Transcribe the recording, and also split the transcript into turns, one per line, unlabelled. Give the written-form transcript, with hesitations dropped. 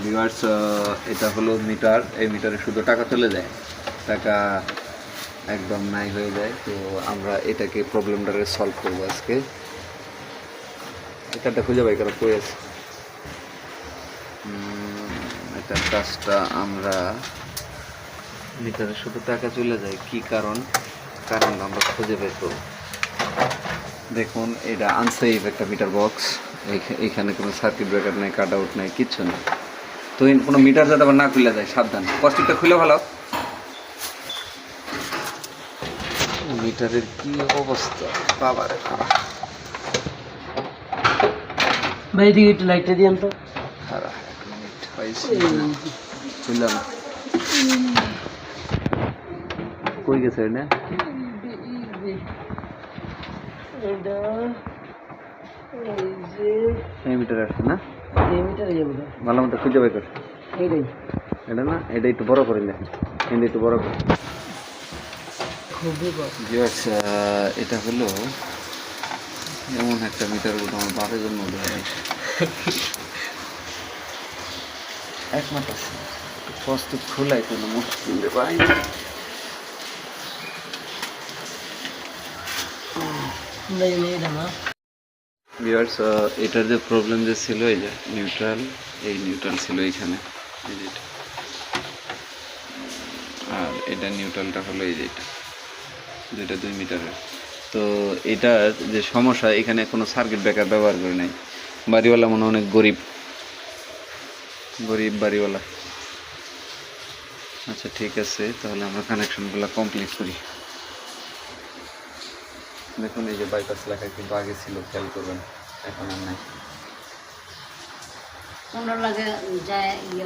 Viewers, এটা হলো metre. এই মিটারে শুধু টাকা চলে যায়, টাকা একদম নাই হয়ে যায়। তো আমরা এটাকে প্রবলেমটাকে সলভ করবো আজকে। এটাটা খুঁজে পাই কারণ কই আছে। এটার কাজটা আমরা মিটারে শুধু টাকা চলে যায় কি কারণ আমরা খুঁজে বের করব। দেখুন, এটা আনসেফ একটা মিটার বক্স। এইখানে কোনো সার্কিট ব্রেকার নেই, কাট আউট নেই, কিচ্ছু নেই। তো কোনো মিটার যাতে আবার না খুলে যায়, সাবধান। কস্টিকটা খুলে ভালো। মিটারের কি অবস্থা বাবারে বাবা।
ভাই দিকে একটু লাইটটা দিয়েন তো।
খারাপ, এক মিনিট পাইছি খুললাম। কই গেছে এটা?
এটা এই যে
এই মিটার আসছে না?
এই মিটার এই মিটার
ভালো মতো খুঁজে বের কর।
এইটাই
এটা না, এটা একটু বড় করে নেন, কিন্তু একটু বড় করে।
খুবই বড়।
এটা হলো এমন একটা মিটার, ওটা আমার বাপের জন্য দেয় একমাত্র কষ্ট খোলাই কোনো মুশকিল রে ভাই।
এটা না
ভিউয়ার্স, এটার যে প্রবলেম যে ছিল, এই যে নিউট্রাল, এই নিউট্রাল ছিল এইখানে, এই যেটা। আর এটা নিউট্রালটা হলো এই যেটা, যেটা 2 মিটারের। তো এটার যে সমস্যা, এখানে কোনো সার্কিট ব্রেকার ব্যবহার করে নাই। বাড়িওয়ালা মনে অনেক গরিব বাড়িওয়ালা। আচ্ছা ঠিক আছে, তাহলে আমরা কানেকশনগুলো কমপ্লিট করি। দেখুন, এই যে বাইপাস লেখা কিন্তু আগে ছিল, খেয়াল করবেন, এখন আর নাই।
লাগে যায় ইয়ে